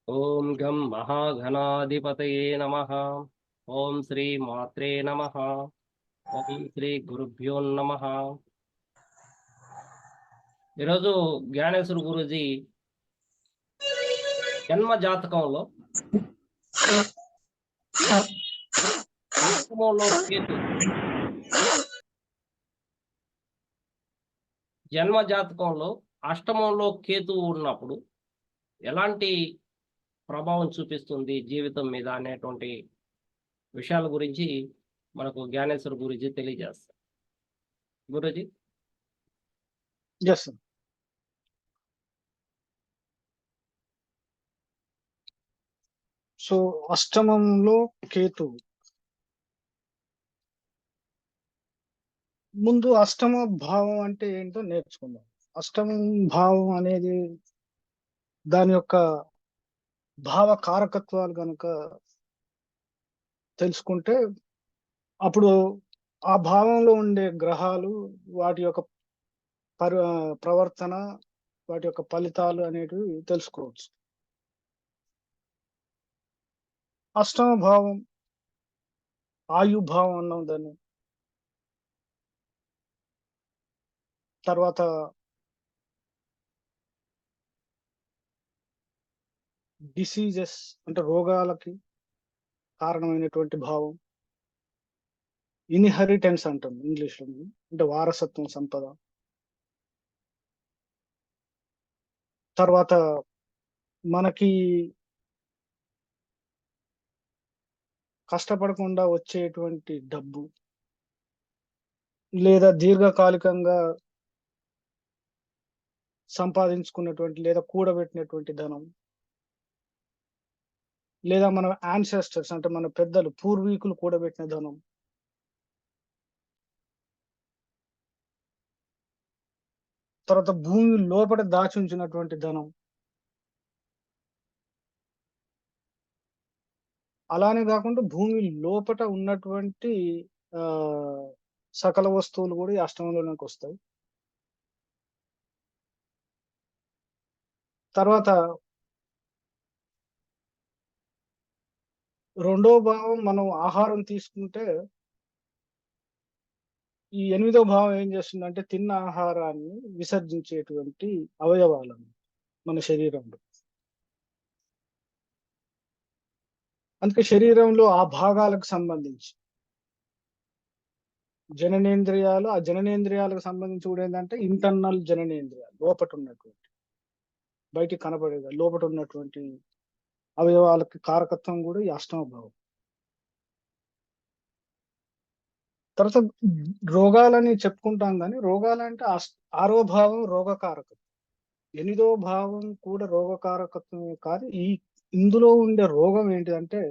ఓం గం మహాగణాధిపతయే నమః. ఓం శ్రీ మాత్రే నమః. ఓం శ్రీ గురుభ్యో నమః. ఈరోజు జ్ఞానేశ్వర గురూజీ జన్మ జాతకంలో అష్టమంలో కేతు జన్మ జాతకంలో అష్టమంలో కేతువు ఉన్నప్పుడు ఎలాంటి ప్రభావం చూపిస్తుంది జీవితం మీద అనేటువంటి విషయాల గురించి మనకు జ్ఞానేశ్వర గురూజీ తెలియజేస్తారు. గురూజీ. ఎస్. సో అష్టమంలో కేతు, ముందు అష్టమ భావం అంటే ఏంటో నేర్చుకుందాం. అష్టమ భావం అనేది దాని యొక్క భావ కారకత్వాలు కనుక తెలుసుకుంటే అప్పుడు ఆ భావంలో ఉండే గ్రహాలు వాటి యొక్క ప్రవర్తన, వాటి యొక్క ఫలితాలు అనేటివి తెలుసుకోవచ్చు. అష్టమ భావం ఆయుభావం అన్నాం దాన్ని. తర్వాత డిసీజెస్ అంటే రోగాలకి కారణమైనటువంటి భావం. ఇన్హెరిటెన్స్ అంటాం ఇంగ్లీష్ లో, అంటే వారసత్వం, సంపద. తర్వాత మనకి కష్టపడకుండా వచ్చేటువంటి డబ్బు, లేదా దీర్ఘకాలికంగా సంపాదించుకున్నటువంటి లేదా కూడబెట్టినటువంటి ధనం, లేదా మన యాన్సెస్టర్స్ అంటే మన పెద్దలు పూర్వీకులు కూడబెట్టిన ధనం, తర్వాత భూమి లోపల దాచి ఉంచినటువంటి ధనం, అలానే కాకుండా భూమి లోపల ఉన్నటువంటి ఆ సకల వస్తువులు కూడా ఈ అష్టమంలోకి వస్తాయి. తర్వాత రెండో భావం మనం ఆహారం తీసుకుంటే, ఈ ఎనిమిదో భావం ఏం చేస్తుందంటే తిన్న ఆహారాన్ని విసర్జించేటువంటి అవయవాలను మన శరీరంలో. అందుకే శరీరంలో ఆ భాగాలకు సంబంధించి జననేంద్రియాలు, ఆ జననేంద్రియాలకు సంబంధించి కూడా ఏంటంటే ఇంటర్నల్ జననేంద్రియాలు, లోపట ఉన్నటువంటి, బయటికి కనబడేది లోపట ఉన్నటువంటి అవయవాలకి కారకత్వం కూడా ఈ అష్టమ భావం. తర్వాత రోగాలని చెప్పుకుంటాం, కానీ రోగాలంటే ఆరో భావం రోగకారకత్వం, ఎనిమిదో భావం కూడా రోగకారకత్వమే కాదు. ఇందులో ఉండే రోగం ఏంటిదంటే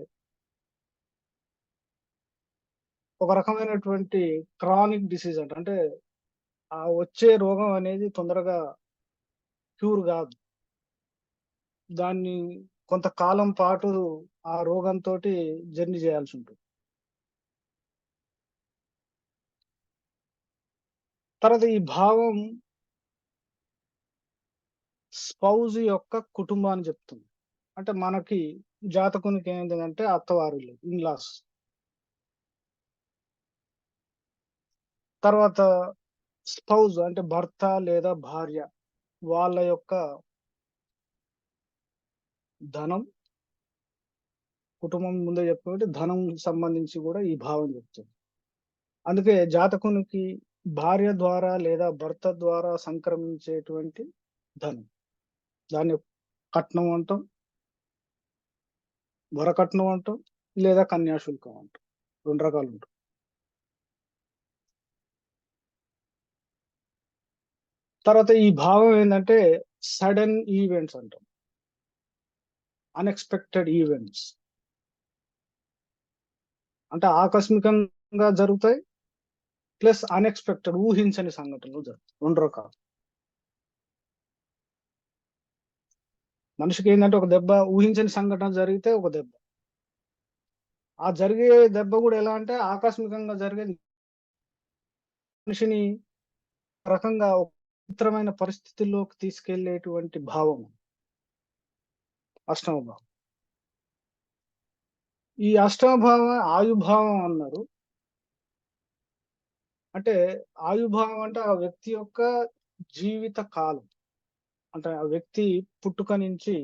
ఒక రకమైనటువంటి క్రానిక్ డిసీజ్ అంటే ఆ వచ్చే రోగం అనేది తొందరగా క్యూర్ కాదు. దాన్ని కొంతకాలం పాటు ఆ రోగంతో జర్నీ చేయాల్సి ఉంటుంది. తర్వాత ఈ భావం స్పౌజ్ యొక్క కుటుంబాన్ని చెప్తుంది. అంటే మనకి జాతకునికి ఏంటంటే అత్తవారు, ఇన్లాస్. తర్వాత స్పౌజ్ అంటే భర్త లేదా భార్య, వాళ్ళ యొక్క ధనం, కుటుంబం ముందే చెప్పుకుంటే ధనం సంబంధించి కూడా ఈ భావం చెప్తుంది. అందుకే జాతకునికి భార్య ద్వారా లేదా భర్త ద్వారా సంక్రమించేటువంటి ధనం, దాన్ని కట్నం అంటాం, వరకట్నం అంటాం, లేదా కన్యాశుల్కం అంటాం. రెండు రకాలు ఉంటాయి. తర్వాత ఈ భావం ఏంటంటే సడన్ ఈవెంట్స్ అంటాం, అన్ఎక్స్పెక్టెడ్ ఈవెంట్స్. అంటే ఆకస్మికంగా జరుగుతాయి, ప్లస్ అన్ఎక్స్పెక్టెడ్ ఊహించని సంఘటనలు జరుగుతాయి. రెండు రకాలు. మనిషికి ఏంటంటే ఒక దెబ్బ, ఊహించని సంఘటన జరిగితే ఒక దెబ్బ. ఆ జరిగే దెబ్బ కూడా ఎలా అంటే ఆకస్మికంగా జరిగేది, మనిషిని రకంగా ఒక విచిత్రమైన పరిస్థితుల్లోకి తీసుకెళ్లేటువంటి భావం. అష్టమ భావం. ఈ అష్టమ భావం ఆయుభావం అన్నారు. అంటే ఆయుభావం అంటే ఆ వ్యక్తి యొక్క జీవిత కాలం. అంటే ఆ వ్యక్తి పుట్టుక నుంచి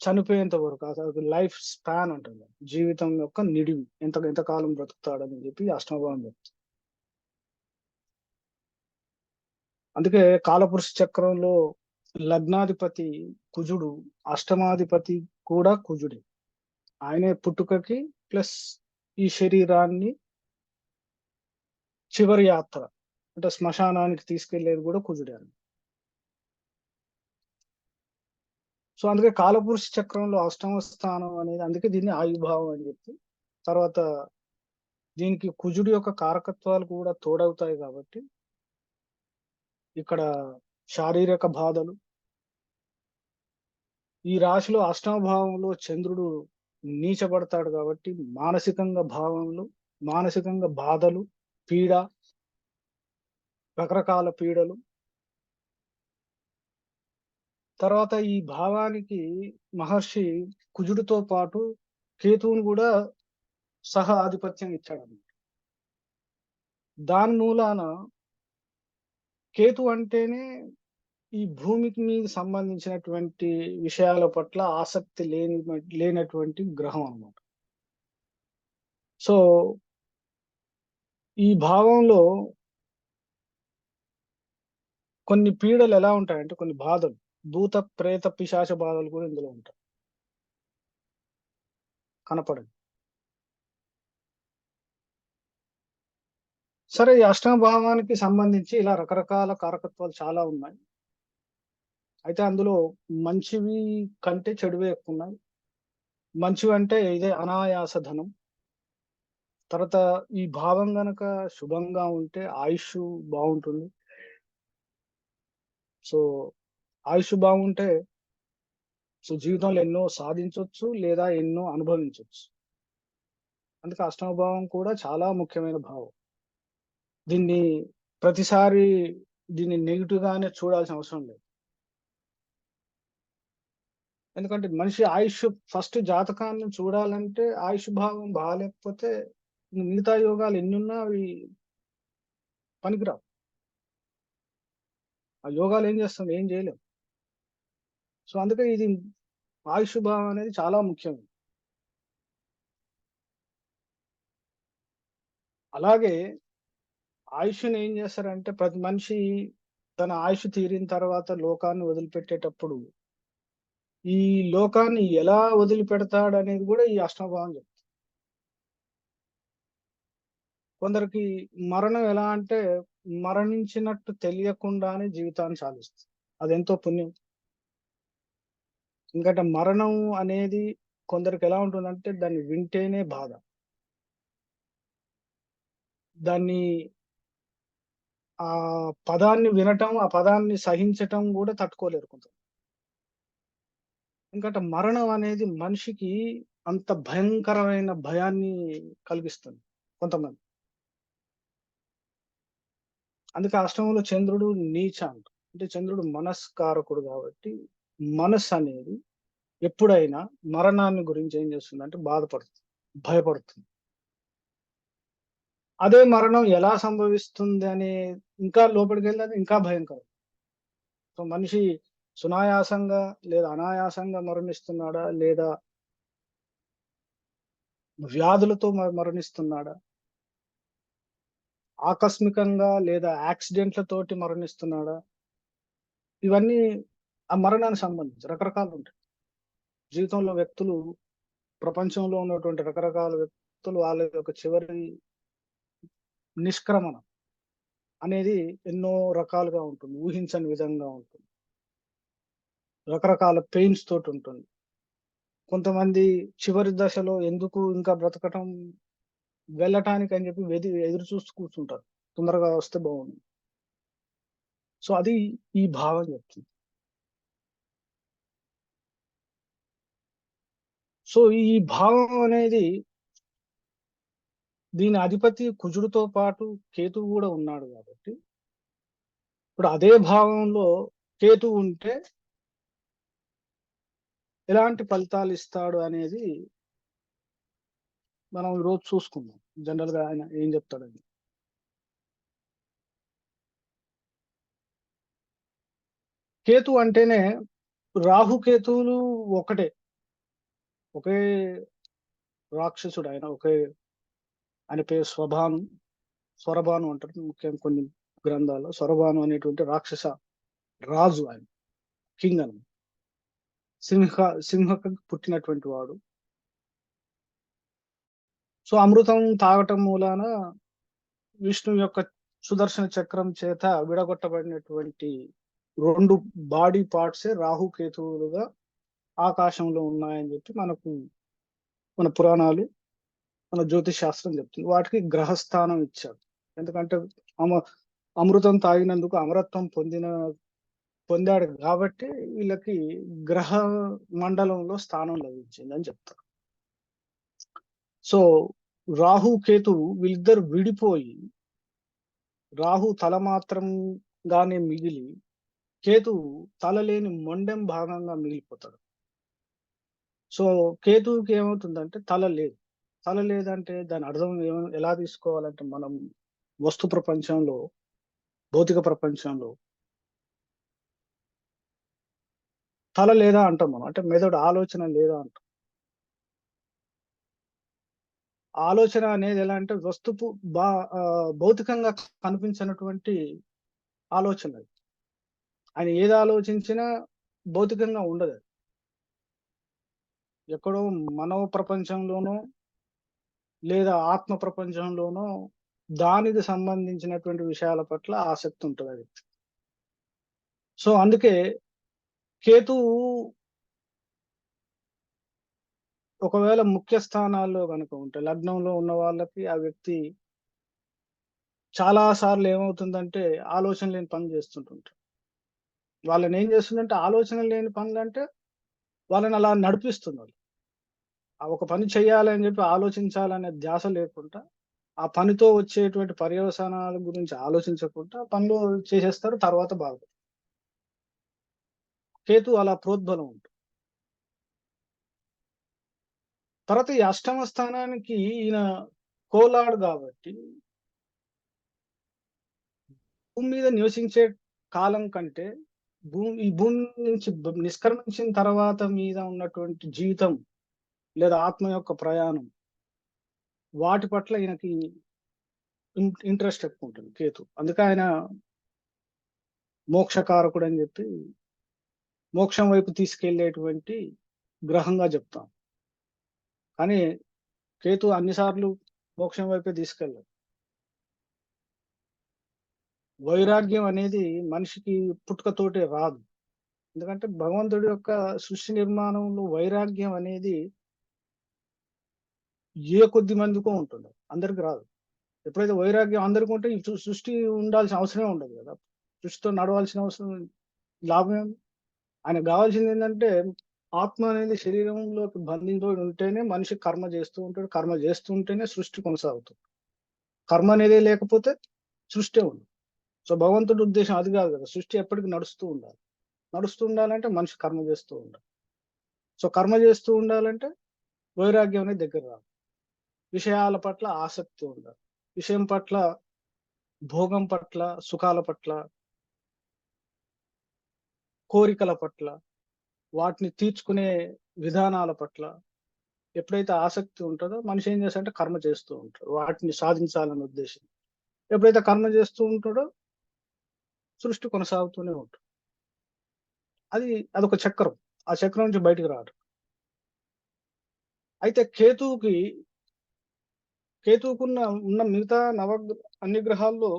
చనిపోయేంత వరకు అసలు లైఫ్ స్పాన్ అంటారు. జీవితం యొక్క నిడివి ఎంత కాలం బ్రతుకుతాడని చెప్పి అష్టమ భావం చెప్తుంది. అందుకే కాలపురుష చక్రంలో లగ్నాధిపతి కుజుడు, అష్టమాధిపతి కూడా కుజుడే. ఆయనే పుట్టుకకి ప్లస్ ఈ శరీరాన్ని చివరి యాత్ర అంటే శ్మశానానికి తీసుకెళ్లేది కూడా కుజుడే. సో అందుకే కాలపురుష చక్రంలో అష్టమ స్థానం అనేది, అందుకే దీన్ని ఆయుభావం అని చెప్పి. తర్వాత దీనికి కుజుడి యొక్క కారకత్వాలు కూడా తోడవుతాయి కాబట్టి ఇక్కడ శారీరక బాధలు, ఈ రాశిలో అష్టమ భావంలో చంద్రుడు నీచబడతాడు కాబట్టి మానసికంగా బాధలు, పీడ, రకరకాల పీడలు. తర్వాత ఈ భావానికి మహర్షి కుజుడితో పాటు కేతువును కూడా సహ ఆధిపత్యం ఇచ్చాడు. దాని మూలాన కేతు అంటేనే ఈ భూమికి మీద సంబంధించినటువంటి విషయాల పట్ల ఆసక్తి లేనటువంటి గ్రహం అన్నమాట. సో ఈ భావంలో కొన్ని పీడలు ఎలా ఉంటాయంటే, కొన్ని బాధలు, భూత ప్రేత పిశాచ బాధలు కూడా ఇందులో ఉంటాయి, కనపడదు. సరే, ఈ అష్టమ భావానికి సంబంధించి ఇలా రకరకాల కారకత్వాలు చాలా ఉన్నాయి. అయితే అందులో మంచివి కంటే చెడువే ఎక్కువ ఉన్నాయి. మంచివి అంటే ఇదే అనాయాస ధనం. తర్వాత ఈ భావం గనక శుభంగా ఉంటే ఆయుష్ బాగుంటుంది. సో ఆయుష్ బాగుంటే సో జీవితంలో ఎన్నో సాధించవచ్చు లేదా ఎన్నో అనుభవించవచ్చు. అందుకే అష్టమ భావం కూడా చాలా ముఖ్యమైన భావం. దీన్ని ప్రతిసారి దీన్ని నెగిటివ్ గానే చూడాల్సిన అవసరం లేదు. ఎందుకంటే మనిషి ఆయుష్ ఫస్ట్ జాతకాన్ని చూడాలంటే ఆయుష్ భావం బాగాలేకపోతే మిగతా యోగాలు ఎన్నున్నా అవి పనికిరావు. ఆ యోగాలు ఏం చేస్తుంది? ఏం చేయలేం. సో అందుకే ఇది ఆయుష్ భావం అనేది చాలా ముఖ్యం. అలాగే ఆయుష్ని ఏం చేస్తారంటే, ప్రతి మనిషి తన ఆయుష్ తీరిన తర్వాత లోకాన్ని వదిలిపెట్టేటప్పుడు ఈ లోకాన్ని ఎలా వదిలిపెడతాడు అనేది కూడా ఈ అష్టమభావం చెప్తుంది. కొందరికి మరణం ఎలా అంటే మరణించినట్టు తెలియకుండానే జీవితాన్ని సాగిస్తుంది. అదెంతో పుణ్యం. ఎందుకంటే మరణం అనేది కొందరికి ఎలా ఉంటుందంటే దాన్ని వింటేనే బాధ. దాన్ని ఆ పదాన్ని వినటం, ఆ పదాన్ని సహించటం కూడా తట్టుకోలేరు కొందరు. ఎందుకంటే మరణం అనేది మనిషికి అంత భయంకరమైన భయాన్ని కలిగిస్తుంది కొంతమంది. అందుకే అష్టమంలో చంద్రుడు నీచ అంట. అంటే చంద్రుడు మనస్కారకుడు కాబట్టి మనస్సు అనేది ఎప్పుడైనా మరణాన్ని గురించి ఏం చేస్తుందంటే బాధపడుతుంది, భయపడుతుంది. అదే మరణం ఎలా సంభవిస్తుంది అనే ఇంకా లోపలికి వెళ్ళి అది ఇంకా భయంకరం. సో మనిషి సునాయాసంగా లేదా అనాయాసంగా మరణిస్తున్నాడా, లేదా వ్యాధులతో మరణిస్తున్నాడా, ఆకస్మికంగా లేదా యాక్సిడెంట్లతోటి మరణిస్తున్నాడా, ఇవన్నీ ఆ మరణానికి సంబంధించి రకరకాలు ఉంటాయి. జీవితంలో వ్యక్తులు, ప్రపంచంలో ఉన్నటువంటి రకరకాల వ్యక్తులు వాళ్ళ యొక్క చివరి నిష్క్రమణ అనేది ఎన్నో రకాలుగా ఉంటుంది, ఊహించని విధంగా ఉంటుంది, రకరకాల పెయిన్స్ తోటి ఉంటుంది. కొంతమంది చివరి దశలో ఎందుకు ఇంకా బ్రతకటం, వెళ్ళటానికి అని చెప్పి ఎదురు చూస్తూ కూర్చుంటారు, తొందరగా వస్తే బాగుంది. సో అది ఈ భావం చెప్తుంది. సో ఈ భావం అనేది, దీని అధిపతి కుజుడితో పాటు కేతువు కూడా ఉన్నాడు కాబట్టి, ఇప్పుడు అదే భావంలో కేతువు ఉంటే ఎలాంటి ఫలితాలు ఇస్తాడు అనేది మనం ఈరోజు చూసుకుందాం. జనరల్ గా ఆయన ఏం చెప్తాడని. కేతు అంటేనే రాహుకేతువులు ఒకటే, ఒకే రాక్షసుడు ఆయన. ఆయన పేరు స్వరభాను అంటారు ముఖ్యంగా కొన్ని గ్రంథాల్లో. స్వరభాను అనేటువంటి రాక్షస రాజు ఆయన, కింగ్ అని. సింహకు పుట్టినటువంటి వాడు. సో అమృతం తాగటం మూలాన విష్ణు యొక్క సుదర్శన చక్రం చేత విడగొట్టబడినటువంటి 2 బాడీ పార్ట్సే రాహుకేతువులుగా ఆకాశంలో ఉన్నాయని చెప్పి మన పురాణాలు, మన జ్యోతిష్ శాస్త్రం చెప్తుంది. వాటికి గ్రహస్థానం ఇచ్చాడు. ఎందుకంటే అమృతం తాగినందుకు అమరత్వం పొందాడు కాబట్టి వీళ్ళకి గ్రహ మండలంలో స్థానం లభించింది అని చెప్తారు. సో రాహు కేతు వీళ్ళిద్దరు విడిపోయి రాహు తల మాత్రంగానే మిగిలి కేతు తల లేని మొండెం భాగంగా మిగిలిపోతాడు. సో కేతువుకి ఏమవుతుందంటే తల లేదంటే దాని అర్థం ఎలా తీసుకోవాలంటే, మనం వస్తు ప్రపంచంలో, భౌతిక ప్రపంచంలో తల లేదా అంటాం మనం. అంటే మెదడు, ఆలోచన లేదా అంటాం. ఆలోచన అనేది ఎలా అంటే భౌతికంగా కనిపించినటువంటి ఆలోచన. ఆయన ఏది ఆలోచించినా భౌతికంగా ఉండదు. ఎక్కడో మనో ప్రపంచంలోనో లేదా ఆత్మ ప్రపంచంలోనో దానికి సంబంధించినటువంటి విషయాల పట్ల ఆసక్తి ఉంటుంది అది. సో అందుకే కేతువు ఒకవేళ ముఖ్య స్థానాల్లో కనుక ఉంటే, లగ్నంలో ఉన్న వాళ్ళకి ఆ వ్యక్తి చాలా సార్లు ఏమవుతుందంటే ఆలోచన లేని పని చేస్తుంటుంటారు. వాళ్ళని ఏం చేస్తుందంటే, ఆలోచన లేని పనులంటే వాళ్ళని అలా నడిపిస్తున్నారు. ఆ ఒక పని చేయాలని చెప్పి ఆలోచించాలనే ధ్యాస లేకుండా, ఆ పనితో వచ్చేటువంటి పర్యవసానాల గురించి ఆలోచించకుండా పనులు చేసేస్తారు. తర్వాత బాగుంటుంది. కేతు అలా ప్రోద్బలం ఉంటుంది. తర్వాత ఈ అష్టమ స్థానానికి ఈయన కోలాడు కాబట్టి భూమి మీద నివసించే కాలం కంటే ఈ భూమి నుంచి నిష్క్రమించిన తర్వాత మీద ఉన్నటువంటి జీవితం లేదా ఆత్మ యొక్క ప్రయాణం, వాటి పట్ల ఈయనకి ఇంట్రెస్ట్ ఎక్కువ ఉంటుంది కేతు. అందుకే ఆయన మోక్షకారకుడు అని చెప్పి మోక్షం వైపు తీసుకెళ్లేటువంటి గ్రహంగా చెప్తాం. కానీ కేతు అన్నిసార్లు మోక్షం వైపే తీసుకెళ్ళదు. వైరాగ్యం అనేది మనిషికి పుట్టుకతోటే రాదు. ఎందుకంటే భగవంతుడి యొక్క సృష్టి నిర్మాణంలో వైరాగ్యం అనేది ఏ కొద్ది మందికో ఉంటుంది, అందరికి రాదు. ఎప్పుడైతే వైరాగ్యం అందరికీ ఉంటే ఈ సృష్టి ఉండాల్సిన అవసరమే ఉండదు కదా. సృష్టితో నడవాల్సిన అవసరం, లాభం ఏమి? ఆయనకు కావాల్సింది ఏంటంటే ఆత్మ అనేది శరీరంలోకి బంధించబడి ఉంటేనే మనిషి కర్మ చేస్తూ ఉంటాడు. కర్మ చేస్తూ ఉంటేనే సృష్టి కొనసాగుతుంది. కర్మ అనేది లేకపోతే సృష్టి ఉండదు. సో భగవంతుడి ఉద్దేశం అది కాదు కదా. సృష్టి ఎప్పటికీ నడుస్తూ ఉండాలంటే మనిషి కర్మ చేస్తూ ఉండాలి. సో కర్మ చేస్తూ ఉండాలంటే వైరాగ్యం అనేది దగ్గర రాదు. విషయాల పట్ల ఆసక్తి ఉండాలి. విషయం పట్ల, భోగం పట్ల, సుఖాల పట్ల, కోరికల పట్ల, వాటిని తీర్చుకునే విధానాల పట్ల ఎప్పుడైతే ఆసక్తి ఉంటుందో మనిషి ఏం చేస్తాడంటే కర్మ చేస్తూ ఉంటాడు, వాటిని సాధించాలనే ఉద్దేశం. ఎప్పుడైతే కర్మ చేస్తూ ఉంటాడో సృష్టి కొనసాగుతూనే ఉంటుంది. అదొక చక్రం. ఆ చక్రం నుంచి బయటకు రాడు. అయితే కేతువుకున్న మిగతా అన్ని గ్రహాల్లో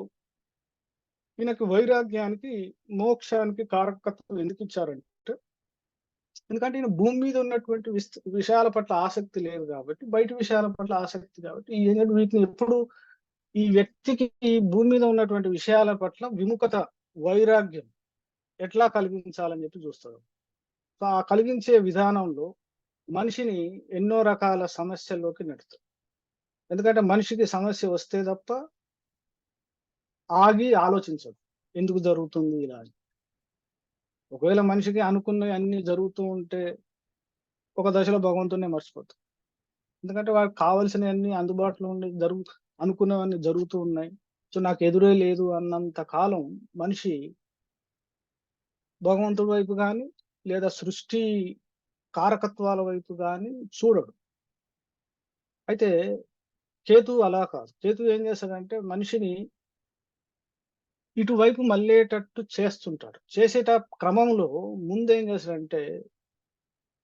ఈయనకి వైరాగ్యానికి, మోక్షానికి కారకత్వం ఎందుకు ఇచ్చారంటే, ఎందుకంటే ఈయన భూమి మీద ఉన్నటువంటి విషయాల పట్ల ఆసక్తి లేదు కాబట్టి, బయట విషయాల పట్ల ఆసక్తి కాబట్టి వీటిని ఎప్పుడు ఈ వ్యక్తికి ఈ భూమి మీద ఉన్నటువంటి విషయాల పట్ల విముఖత, వైరాగ్యం ఎట్లా కలిగించాలని చెప్పి చూస్తాడు. సో ఆ కలిగించే విధానంలో మనిషిని ఎన్నో రకాల సమస్యల్లోకి నెడతాడు. ఎందుకంటే మనిషికి సమస్య వస్తే తప్ప ఆగి ఆలోచించడు ఎందుకు జరుగుతుంది ఇలా అని. ఒకవేళ మనిషికి అనుకున్నవి అన్ని జరుగుతూ ఉంటే ఒక దశలో భగవంతుడినే మర్చిపోతాం. ఎందుకంటే వాడికి కావాల్సినవన్నీ అందుబాటులో ఉండి అనుకున్నవన్నీ జరుగుతూ ఉన్నాయి. సో, నాకు ఎదురే లేదు అన్నంత కాలం మనిషి భగవంతుడి వైపు గాని, లేదా సృష్టి కారకత్వాల వైపు గాని చూడడు. అయితే కేతువు అలా కాదు. కేతువు ఏం చేస్తాడంటే మనిషిని ఇటువైపు మళ్ళేటట్టు చేస్తుంటాడు. చేసేట క్రమంలో ముందేం చేస్తాడంటే,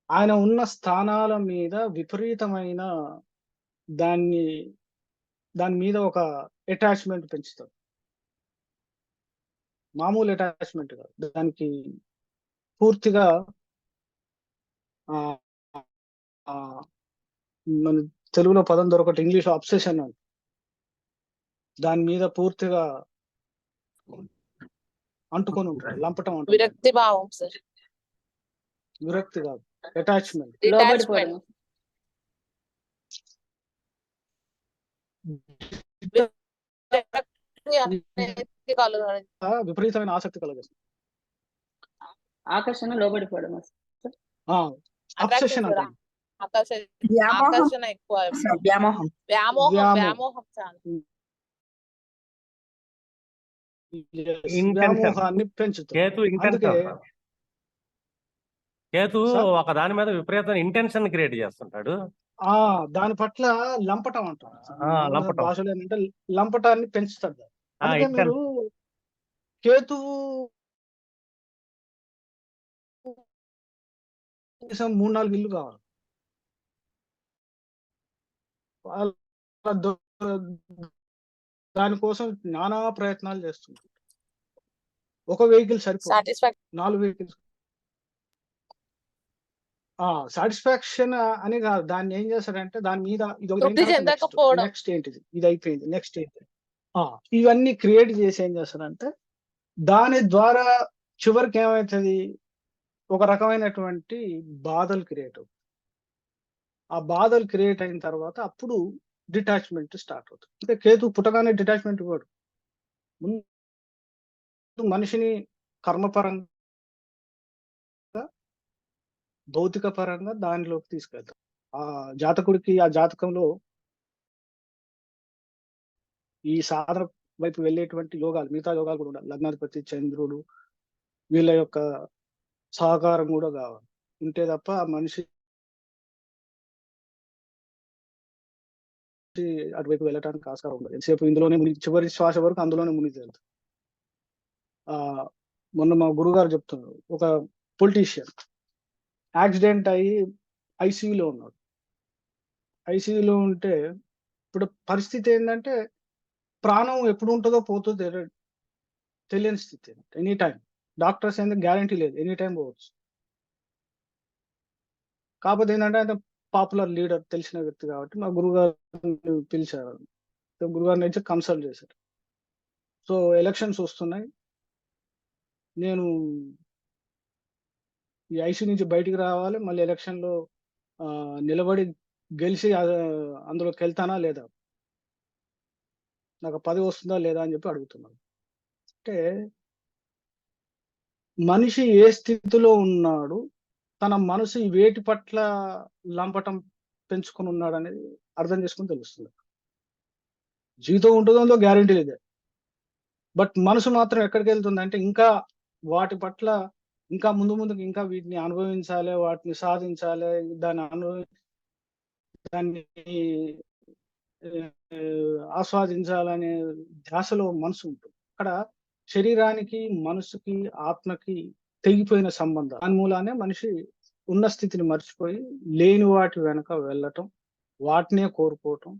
ఆయన ఉన్న స్థానాల మీద విపరీతమైన దాన్ని దాని మీద ఒక అటాచ్‌మెంట్ పెంచుతాడు. మామూలు అటాచ్‌మెంట్ కాదు. దానికి పూర్తిగా ఆహ్, ఆహ్, మన తెలుగులో పదం దొరకట్లే. ఇంగ్లీష్‌లో అబ్సెషన్ అంటారు. దాని మీద పూర్తిగా అంటుకొని ఉంటాడు. లంపటం అంటాం దాన్ని. విరక్తి భావం సార్. విరక్తి కాదు. అటాచ్‌మెంట్. డిటాచ్‌మెంట్. విరక్తి అనేది కలగాలి. విపరీతమైన ఆసక్తి కలిగిస్తుంది. ఆకర్షణ లోబడిపోవడం ఆ! అబ్సెషన్ Attraction అంటాం. ఆకర్షణ ఎక్కువ. వ్యామోహం వ్యామోహం చాలా. Yes. Intention. వ్యామోహాన్ని పెంచుతుంది. కేతు అందుకే ఇంటెన్షన్. కేతు సార్? ఒక దాని మీద విపరీతమైన ఇంటెన్షన్ క్రియేట్ చేస్తుంటాడు. దాని పట్ల లంపటం అంటాం. లంపటం. భాషలో ఏంటంటే లంపటాన్ని పెంచుతాడు. అందుకే ఇంటెన్ మీరు కేతువు కనీసం 3, 4 ఇల్లు కావాలి. వాళ్ళ దానికోసం నానా ప్రయత్నాలు చేస్తుంటారు. ఒక వెహికల్ సరిపోదు. Satisfaction 4 vehicles. సాటిస్ఫాక్షన్ అని కాదు. దాన్ని ఏం చేస్తాడంటే దాని మీద తృప్తి చెందకపోవడం. నెక్స్ట్ ఏంటిది? ఇది అయిపోయింది. నెక్స్ట్ ఏంటి? ఇవన్నీ క్రియేట్ చేసి ఏం చేస్తాడంటే దాని ద్వారా చివరికి ఏమైతది? ఒక రకమైనటువంటి బాధలు క్రియేట్ అవుతాయి. ఆ బాధలు క్రియేట్ అయిన తర్వాత అప్పుడు డిటాచ్‌మెంట్ స్టార్ట్ అవుతుంది. అంటే కేతు పుట్టగానే డిటాచ్‌మెంట్ ఇవ్వడు. ముందు మనిషిని కర్మపరంగా, భౌతిక పరంగా దానిలోకి తీసుకెళ్తాడు. ఆ జాతకుడికి ఆ జాతకంలో ఈ సాధన వైపు వెళ్ళేటువంటి యోగాలు, మిగతా యోగాలు కూడా ఉండాలి. లగ్నాధిపతి చంద్రుడు వీళ్ళ యొక్క సహకారం కూడా కావాలి. ఉంటే తప్ప ఆ మనిషి అటువైపు వెళ్ళటానికి ఆస్కారం ఉండదు. ఎంతసేపు ఇందులోనే చివరి శ్వాస వరకు అందులోనే మునిగి తేలుతాడు. మొన్న మా గురుగారు చెప్తున్నారు. ఒక పొలిటీషియన్ యాక్సిడెంట్ అయ్యి ఐసీయూలో ఉన్నాడు. ఐసీయూలో ఉంటే ఇప్పుడు పరిస్థితి ఏంటంటే ప్రాణం ఎప్పుడు ఉంటుందో పోతుందో తెలియని స్థితి. ఎనీ టైం డాక్టర్స్ ఏంటంటే గ్యారంటీ లేదు. ఎనీ టైం పోవచ్చు. కాకపోతే ఏంటంటే ఆయన పాపులర్ లీడర్, తెలిసిన వ్యక్తి కాబట్టి మా గురుగారు పిలిచారు. గురుగారిని అయితే కన్సల్ట్ చేశారు. సో ఎలక్షన్స్ వస్తున్నాయి. నేను ఈ ఐసీ నుంచి బయటికి రావాలి. మళ్ళీ ఎలక్షన్‌లో నిలబడి గెలిచి అందులోకి వెళ్తానా లేదా? నాకు పదవి వస్తుందా లేదా అని చెప్పి అడుగుతున్నాను. అంటే మనిషి ఏ స్థితిలో ఉన్నాడు, తన మనసు ఈ వేటి పట్ల లంపటం పెంచుకొని ఉన్నాడనేది అర్థం చేసుకొని తెలుస్తుంది. జీవితం ఉంటుందో గ్యారంటీ లేదే. బట్ మనసు మాత్రం ఎక్కడికెళ్తుందంటే ఇంకా వాటి పట్ల ఇంకా ముందుకు ఇంకా వీటిని అనుభవించాలి, వాటిని సాధించాలి, దాన్ని ఆస్వాదించాలనే ధ్యాసలో మనసు ఉంటుంది. అక్కడ శరీరానికి, మనసుకి, ఆత్మకి తెగిపోయిన సంబంధం. దాని మూలానే మనిషి ఉన్న స్థితిని మర్చిపోయి లేని వాటి వెనక వెళ్ళటం, వాటినే కోరుకోవటం.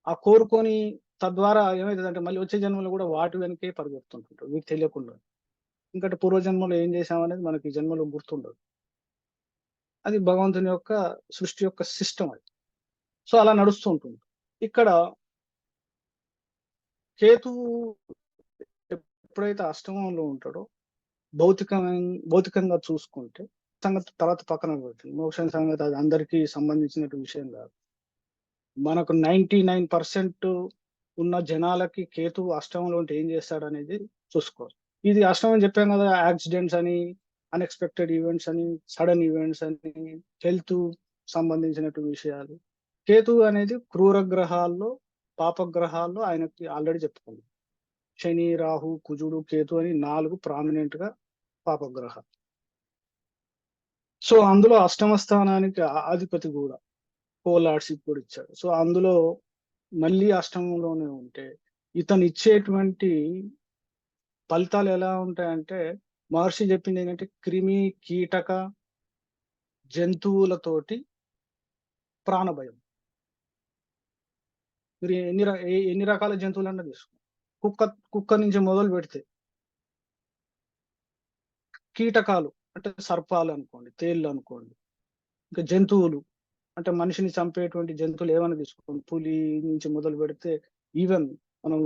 ఆ కోరుకొని తద్వారా ఏమైతదంటే మళ్ళీ వచ్చే జన్మలో కూడా వాటి వెనకే పరిగెడుతుంటుంటారు మీకు తెలియకుండా. ఎందుకంటే పూర్వజన్మలో ఏం చేశామనేది మనకి ఈ జన్మలో గుర్తుండదు. అది భగవంతుని యొక్క సృష్టి యొక్క సిస్టమ్ అది. సో అలా నడుస్తూ ఉంటుంది. ఇక్కడ కేతువు ఎప్పుడైతే అష్టమంలో ఉంటాడో భౌతికంగా చూసుకుంటే సంగతి తర్వాత పక్కన పెడుతుంది. మోక్షం సంగతి అది అందరికీ సంబంధించిన విషయం కాదు. మనకు 99% ఉన్న జనాలకి కేతువు అష్టమంలో ఉంటే ఏం చేస్తాడనేది చూసుకోవాలి. ఇది అష్టమం చెప్పాం కదా, యాక్సిడెంట్స్ అని, అన్ఎక్స్పెక్టెడ్ ఈవెంట్స్ అని, సడన్ ఈవెంట్స్ అని, హెల్త్ సంబంధించినటువంటి విషయాలు. కేతు అనేది క్రూర గ్రహాల్లో, పాపగ్రహాల్లో ఆయనకి ఆల్రెడీ చెప్పుకున్నాం. శని, రాహు, కుజుడు, కేతు అని 4 ప్రామినెంట్ గా పాపగ్రహాలు. సో అందులో అష్టమ స్థానానికి అధిపతి కూడా పోలార్డ్షిప్ కూడా ఇచ్చాడు. సో అందులో మళ్ళీ అష్టమంలోనే ఉంటే ఇతను ఇచ్చేటువంటి ఫలితాలు ఎలా ఉంటాయంటే, మహర్షి చెప్పింది ఏంటంటే క్రిమి కీటక జంతువులతోటి ప్రాణభయం. మీరు ఎన్ని రకాల జంతువులన్నా తీసుకో, కుక్క నుంచి మొదలు పెడితే కీటకాలు అంటే సర్పాలు అనుకోండి, తేళ్ళు అనుకోండి, ఇంకా జంతువులు అంటే మనిషిని చంపేటువంటి జంతువులు ఏమైనా తీసుకోండి, పులి నుంచి మొదలు పెడితే ఈవెన్ మనం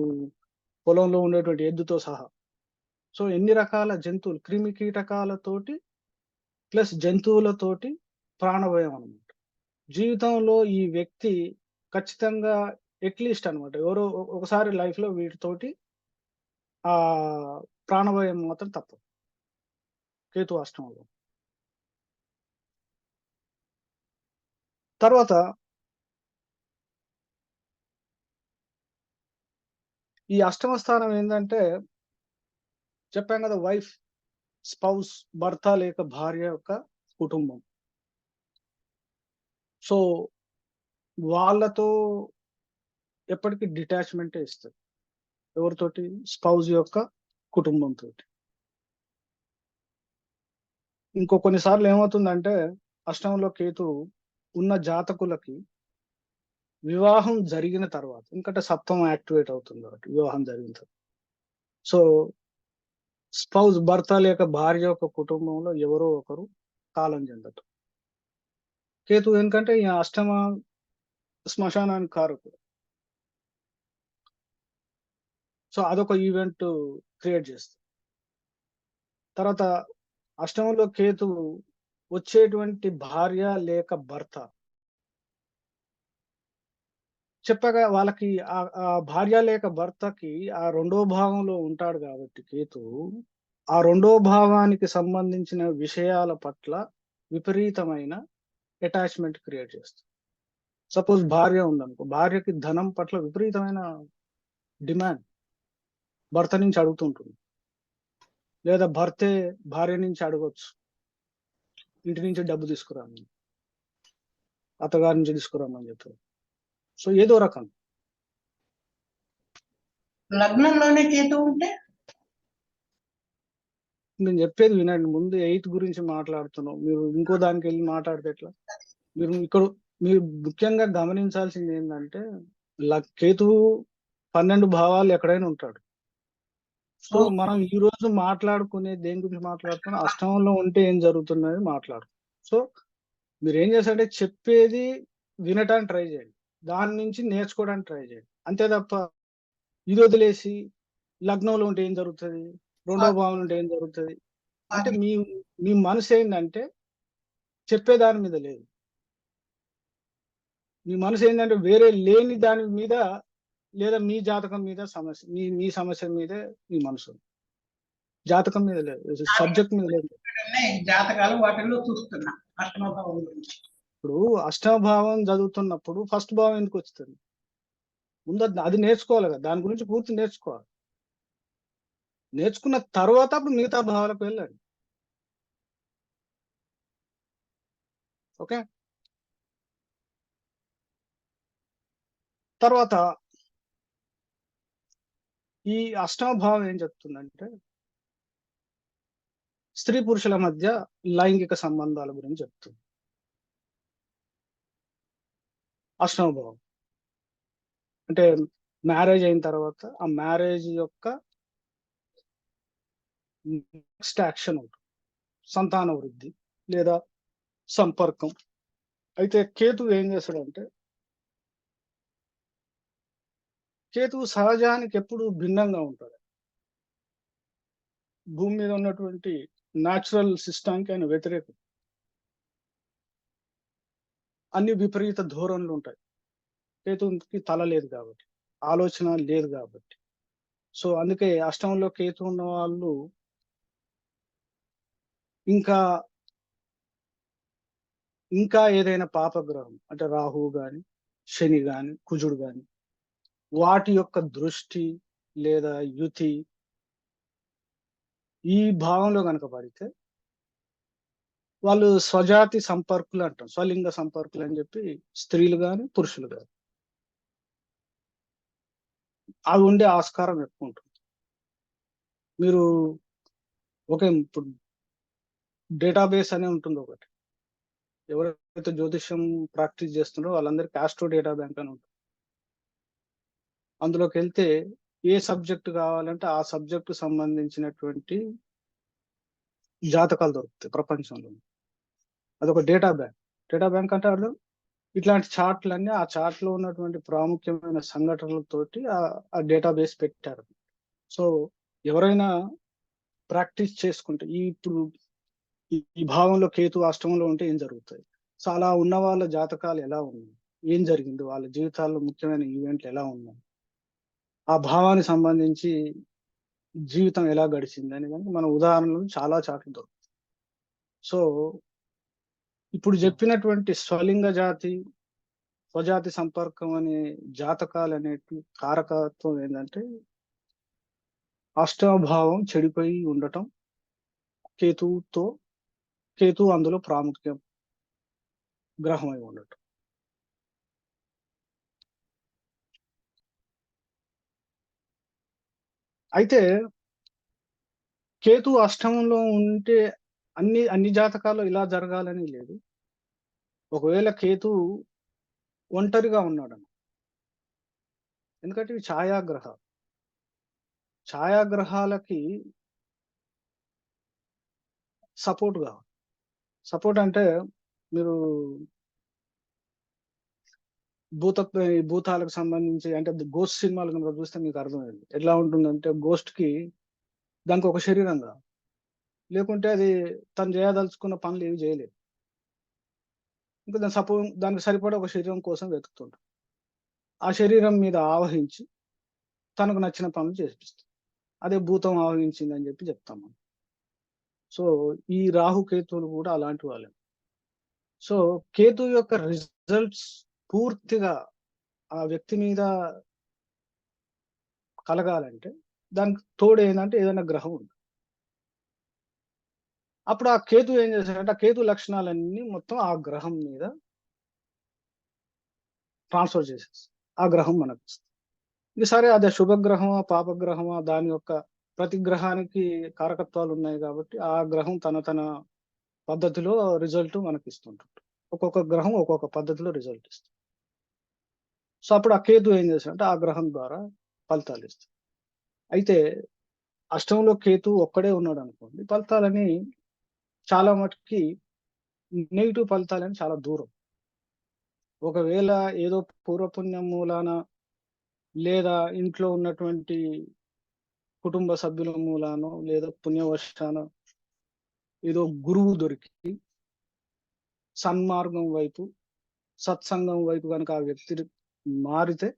పొలంలో ఉండేటువంటి ఎద్దుతో సహా. సో ఎన్ని రకాల జంతువులు, క్రిమి కీటకాలతోటి ప్లస్ జంతువులతోటి ప్రాణభయం అనమాట. జీవితంలో ఈ వ్యక్తి ఖచ్చితంగా అట్లీస్ట్ అనమాట ఎవరో ఒకసారి లైఫ్ లో వీటితోటి ఆ ప్రాణభయం మాత్రం తప్పదు కేతు అష్టమంలో. తర్వాత ఈ అష్టమ స్థానం ఏంటంటే చెప్పాం కదా, వైఫ్, స్పౌస్, భర్త లేక భార్య యొక్క కుటుంబం. సో వాళ్ళతో ఎప్పటికీ డిటాచ్మెంటే ఇస్తుంది. ఎవరితోటి? స్పౌస్ యొక్క కుటుంబంతో. కొన్నిసార్లు ఏమవుతుందంటే అష్టమంలో కేతు ఉన్న జాతకులకి వివాహం జరిగిన తర్వాత, ఎందుకంటే సప్తమం యాక్టివేట్ అవుతుంది కాబట్టి వివాహం జరిగిన తర్వాత, సో స్పౌస్, భర్త లేక భార్య యొక్క కుటుంబంలో ఎవరో ఒకరు కాలం చెందటం. కేతు ఎందుకంటే ఈ అష్టమ శ్మశానానికి కారకుడు. సో అదొక ఈవెంట్ క్రియేట్ చేస్తుంది. తర్వాత అష్టమంలో కేతు వచ్చేటువంటి భార్య లేక భర్త, చెప్పగా వాళ్ళకి ఆ భార్య లేక భర్తకి ఆ రెండో భావంలో ఉంటాడు కాబట్టి కేతు ఆ రెండో భావానికి సంబంధించిన విషయాల పట్ల విపరీతమైన అటాచ్మెంట్ క్రియేట్ చేస్తుంది. సపోజ్ భార్య ఉందనుకో, భార్యకి ధనం పట్ల విపరీతమైన డిమాండ్ భర్త నుంచి అడుగుతుంటుంది, లేదా భర్తే భార్య నుంచి అడగొచ్చు, ఇంటి నుంచి డబ్బు తీసుకురామని, అత్తగారి నుంచి తీసుకురామని చెప్తారు. సో ఏదో రకం లగ్నంలోనే కేతు ఉంటే నేను చెప్పేది వినండి. ముందు 8 గురించి మాట్లాడుతున్నాం, మీరు ఇంకో దానికి వెళ్ళి మాట్లాడితే ఎట్లా? మీరు ముఖ్యంగా గమనించాల్సింది ఏంటంటే కేతువు 12 భావాలు ఎక్కడైనా ఉంటాడు. సో మనం ఈ రోజు మాట్లాడుకునే దేని గురించి మాట్లాడుతున్నాం? అష్టమంలో ఉంటే ఏం జరుగుతున్నది మాట్లాడు. సో మీరు ఏం చేస్తారంటే చెప్పేది వినటానికి ట్రై చేయండి, దాని నుంచి నేర్చుకోవడానికి ట్రై చేయండి, అంతే తప్ప ఇది వదిలేసి లగ్నంలో ఉంటే ఏం జరుగుతుంది, రెండో భావం ఉంటే ఏం జరుగుతుంది అంటే మీ మనసు ఏంటంటే చెప్పేదాని మీద లేదు. మీ మనసు ఏంటంటే వేరే లేని దాని మీద, లేదా మీ జాతకం మీద సమస్య, మీ సమస్య మీదే మీ మనసు, జాతకం మీద లేదు, సబ్జెక్ట్ మీద లేదు. జాతకాలు వాటిల్లో చూస్తున్నా అష్టమ భావం గురించి. ఇప్పుడు అష్టమ భావం చదువుతున్నప్పుడు ఫస్ట్ భావం ఎందుకు వస్తుంది? ముందు అది నేర్చుకోవాలి కదా, దాని గురించి పూర్తి నేర్చుకోవాలి. నేర్చుకున్న తర్వాత అప్పుడు మిగతా భావాలకు వెళ్ళండి. ఓకే. తర్వాత ఈ అష్టమ భావం ఏం చెప్తుందంటే స్త్రీ పురుషుల మధ్య లైంగిక సంబంధాల గురించి చెప్తుంది. అష్టమ భావం అంటే మ్యారేజ్ అయిన తర్వాత ఆ మ్యారేజ్ యొక్క నెక్స్ట్ యాక్షన్ ఉంటుంది సంతాన వృద్ధి లేదా సంపర్కం. అయితే కేతువు ఏం చేస్తాడంటే, కేతువు సహజానికి ఎప్పుడు భిన్నంగా ఉంటాడు. భూమి మీద ఉన్నటువంటి న్యాచురల్ సిస్టానికి ఆయన వ్యతిరేకం. అన్ని విపరీత ధోరణులు ఉంటాయి. కేతువుకి తల లేదు కాబట్టి, ఆలోచన లేదు కాబట్టి. సో అందుకే అష్టమంలో కేతు ఉన్న వాళ్ళు ఇంకా ఇంకా ఏదైనా పాపగ్రహం అంటే రాహువు గాని, శని గాని, కుజుడు గాని వాటి యొక్క దృష్టి లేదా యుతి ఈ భావంలో గనక పడితే వాళ్ళు స్వజాతి సంపర్కులు అంటాం. స్వలింగ సంపర్కులు అని చెప్పి స్త్రీలు గాని, పురుషులు గాని అవి ఉండే ఆస్కారం ఎక్కువ ఉంటుంది. మీరు ఇప్పుడు డేటాబేస్ అనే ఉంటుంది ఒకటి. ఎవరైతే జ్యోతిష్యం ప్రాక్టీస్ చేస్తున్నారో వాళ్ళందరికీ ఆస్ట్రో డేటా బ్యాంక్ అని ఉంటుంది. అందులోకి వెళ్తే ఏ సబ్జెక్ట్ కావాలంటే ఆ సబ్జెక్ట్ సంబంధించినటువంటి జాతకాలు దొరుకుతాయి ప్రపంచంలో. అదొక డేటా బ్యాంక్. డేటా బ్యాంక్ అంటే అర్థం ఇట్లాంటి చార్ట్లన్నీ ఆ చార్ట్ లో ఉన్నటువంటి ప్రాముఖ్యమైన సంఘటనలతోటి ఆ డేటాబేస్ పెట్టారు. సో ఎవరైనా ప్రాక్టీస్ చేసుకుంటే ఇప్పుడు ఈ భావంలో కేతు అష్టమంలో ఉంటే ఏం జరుగుతాయి, సో అలా ఉన్న వాళ్ళ జాతకాలు ఎలా ఉన్నాయి, ఏం జరిగింది, వాళ్ళ జీవితాల్లో ముఖ్యమైన ఈవెంట్లు ఎలా ఉన్నాయి, ఆ భావానికి సంబంధించి జీవితం ఎలా గడిచింది అని కానీ మన ఉదాహరణలు చాలా చాట్లు దొరుకుతాయి. సో ఇప్పుడు చెప్పినటువంటి స్వలింగ జాతి, స్వజాతి సంపర్కం అనే జాతకాలు అనేటి కారకత్వం ఏంటంటే అష్టమ భావం చెడిపోయి ఉండటం, కేతు అందులో ప్రాముఖ్య గ్రహం అయి ఉండటం. అయితే కేతు అష్టమంలో ఉంటే అన్ని జాతకాల్లో ఇలా జరగాలని లేదు. ఒకవేళ కేతు ఒంటరిగా ఉన్నాడు, ఎందుకంటే ఇవి ఛాయాగ్రహాలకి సపోర్ట్ కావాలి. సపోర్ట్ అంటే మీరు భూతాలకు సంబంధించి అంటే గోస్ట్ సినిమాలు కనుక చూస్తే మీకు అర్థమైంది ఎట్లా ఉంటుందంటే గోస్ట్ కి దానికి ఒక శరీరం కావాలి, లేకుంటే అది తను చేయదలుచుకున్న పనులు ఏవి చేయలేదు. ఇంకా దానికి సరిపడా ఒక శరీరం కోసం వెతుకుతుంటాం. ఆ శరీరం మీద ఆవహించి తనకు నచ్చిన పనులు చేపిస్తుంది. అదే భూతం ఆవహించింది అని చెప్పి చెప్తాం మనం. సో ఈ రాహు కేతువులు కూడా అలాంటి వాళ్ళే. సో కేతు యొక్క రిజల్ట్స్ పూర్తిగా ఆ వ్యక్తి మీద కలగాలంటే దానికి తోడు ఏంటంటే ఏదైనా గ్రహం ఉంది. అప్పుడు ఆ కేతు ఏం చేశాడంటే ఆ కేతు లక్షణాలన్నీ మొత్తం ఆ గ్రహం మీద ట్రాన్స్ఫర్ చేసేసి ఆ గ్రహం మనకు ఇస్తుంది. ఇది సరే అదే శుభగ్రహమా పాపగ్రహమా దాని యొక్క ప్రతి గ్రహానికి కారకత్వాలు ఉన్నాయి కాబట్టి ఆ గ్రహం తన పద్ధతిలో రిజల్ట్ మనకి ఇస్తుంటుంది. ఒక్కొక్క గ్రహం ఒక్కొక్క పద్ధతిలో రిజల్ట్ ఇస్తుంది. సో అప్పుడు ఆ కేతు ఏం చేస్తాడంటే ఆ గ్రహం ద్వారా ఫలితాలు ఇస్తుంది. అయితే అష్టంలో కేతు ఒక్కడే ఉన్నాడు అనుకోండి, ఫలితాలని చాలా మటుకి నెగిటివ్ ఫలితాలని చాలా దూరం. ఒకవేళ ఏదో పూర్వపుణ్యం మూలాన లేదా ఇంట్లో ఉన్నటువంటి కుటుంబ సభ్యుల మూలానో లేదా పుణ్యవశాన ఏదో గురువు దొరికి సన్మార్గం వైపు సత్సంగం వైపు కనుక ఆ వ్యక్తి మారితే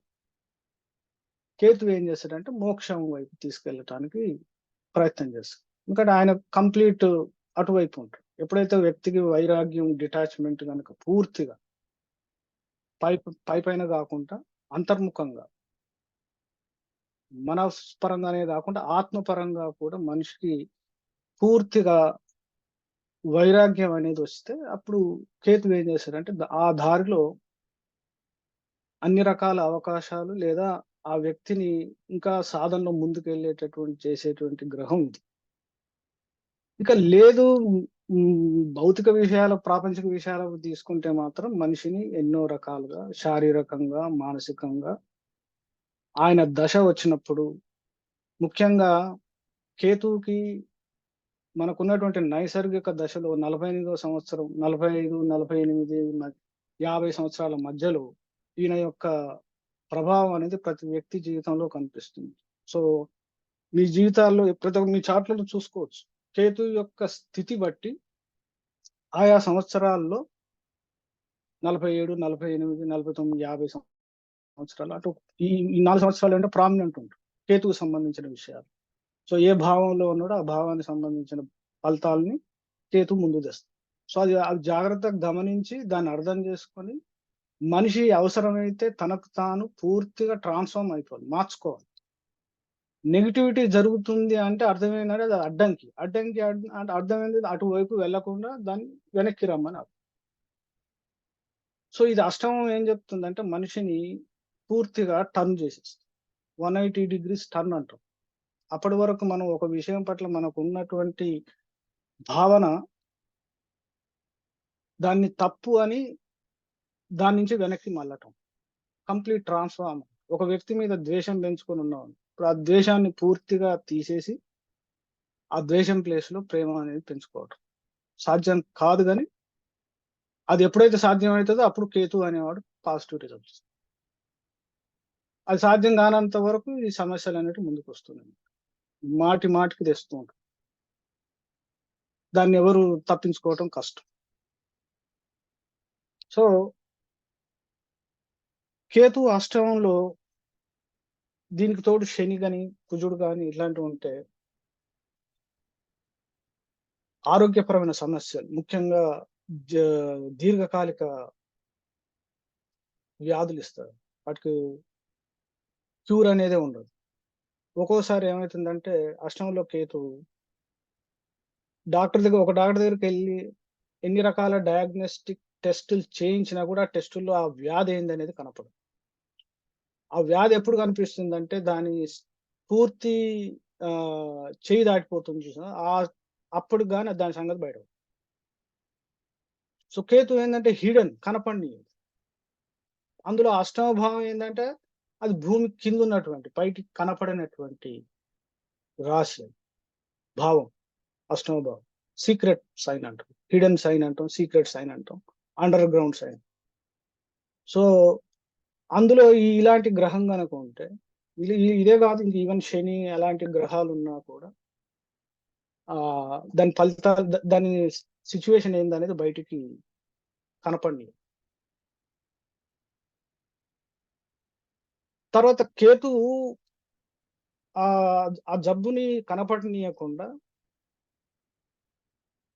కేతు ఏం చేస్తాడంటే మోక్షం వైపు తీసుకెళ్ళటానికి ప్రయత్నం చేస్తాడు. ఎందుకంటే ఆయన కంప్లీట్ అటువైపు ఉంటాడు. ఎప్పుడైతే వ్యక్తికి వైరాగ్యం డిటాచ్మెంట్ కనుక పూర్తిగా పైన కాకుండా అంతర్ముఖంగా మనస్పరంగానే కాకుండా ఆత్మపరంగా కూడా మనిషికి పూర్తిగా వైరాగ్యం అనేది వస్తే అప్పుడు కేతు ఏం చేస్తాడంటే ఆ దారిలో అన్ని రకాల అవకాశాలు లేదా ఆ వ్యక్తిని ఇంకా సాధనలో ముందుకు వెళ్ళేటటువంటి చేసేటువంటి గ్రహం ఇది. ఇక లేదు భౌతిక విషయాల ప్రాపంచిక విషయాలు తీసుకుంటే మాత్రం మనిషిని ఎన్నో రకాలుగా శారీరకంగా మానసికంగా ఆయన దశ వచ్చినప్పుడు ముఖ్యంగా కేతువుకి మనకున్నటువంటి నైసర్గిక దశలో 48వ సంవత్సరం 45, 48, 50 సంవత్సరాల మధ్యలో ఈయన యొక్క ప్రభావం అనేది ప్రతి వ్యక్తి జీవితంలో కనిపిస్తుంది. సో మీ జీవితాల్లో ప్రతి ఒక్క మీ చార్ట్లలో చూసుకోవచ్చు కేతు యొక్క స్థితి బట్టి ఆయా సంవత్సరాల్లో 47, 48, 49, 50 సంవత్సరాలు అటు ఈ 4 సంవత్సరాలు అంటే ప్రామినెంట్ ఉంటుంది కేతువుకు సంబంధించిన విషయాలు. సో ఏ భావంలో ఉన్నాడో ఆ భావానికి సంబంధించిన ఫలితాలని కేతు ముందు తెస్తుంది. సో అది జాగ్రత్తగా గమనించి దాన్ని అర్థం చేసుకొని మనిషి అవసరమైతే తనకు తాను పూర్తిగా ట్రాన్స్ఫార్మ్ అయిపోవాలి, మార్చుకోవాలి. నెగిటివిటీ జరుగుతుంది అంటే అర్థమైందంటే అది అడ్డంకి అంటే అర్థమైంది అటువైపు వెళ్లకుండా దాన్ని వెనక్కి రమ్మని అర్థం. సో ఇది అష్టమం ఏం చెప్తుందంటే మనిషిని పూర్తిగా టర్న్ చేసేస్తుంది. 180 degrees టర్న్ అంటాం. అప్పటి వరకు మనం ఒక విషయం పట్ల మనకు ఉన్నటువంటి భావన దాన్ని తప్పు అని దాని నుంచి వెనక్కి మళ్ళటం, కంప్లీట్ ట్రాన్స్ఫార్మ్. ఒక వ్యక్తి మీద ద్వేషం పెంచుకొని ఉన్నాం, ఇప్పుడు ఆ ద్వేషాన్ని పూర్తిగా తీసేసి ఆ ద్వేషం ప్లేస్ లో ప్రేమ అనేది పెంచుకోవటం సాధ్యం కాదు. కానీ అది ఎప్పుడైతే సాధ్యం అవుతుందో అప్పుడు కేతు అనేవాడు పాజిటివ్ రిజల్ట్స్. అది సాధ్యం కానంత వరకు ఈ సమస్యలు అనేవి ముందుకు వస్తున్నాయి, మాటికి తెస్తూ ఉంటాం. దాన్ని ఎవరు తప్పించుకోవటం కష్టం. సో కేతు అష్టమంలో దీనికి తోడు శని గాని కుజుడు గాని ఇట్లాంటివి ఉంటే ఆరోగ్యపరమైన సమస్యలు, ముఖ్యంగా దీర్ఘకాలిక వ్యాధులు ఇస్తారు. వాటికి క్యూర్ అనేదే ఉండదు. ఒక్కోసారి ఏమవుతుందంటే అష్టమంలో కేతు ఒక డాక్టర్ దగ్గరికి వెళ్ళి ఎన్ని రకాల డయాగ్నోస్టిక్ టెస్టులు చేయించినా కూడా ఆ టెస్టుల్లో ఆ వ్యాధి ఏందనేది కనపడదు. ఆ వ్యాధి ఎప్పుడు కనిపిస్తుందంటే దాని పూర్తి చేయి దాటిపోతుంది చూసా, అప్పుడు కానీ దాని సంగతి బయట. సో కేతు ఏంటంటే హిడెన్, కనపడి. అందులో అష్టమ భావం ఏంటంటే అది భూమి కింద ఉన్నటువంటి పైకి కనపడినటువంటి రాశి భావం. అష్టమ భావం సీక్రెట్ సైన్ అంటాం, హిడెన్ సైన్ అంటాం, సీక్రెట్ సైన్ అంటాం, అండర్ గ్రౌండ్ సైన్. సో అందులో ఇలాంటి గ్రహం కనుక ఉంటే ఇదే కాదు, ఇంక ఈవెన్ శని అలాంటి గ్రహాలు ఉన్నా కూడా దాని ఫలితాలు, దాని సిచ్యువేషన్ ఏందనేది బయటికి కనపడి. తర్వాత కేతు ఆ జబ్బుని కనపడనీయకుండా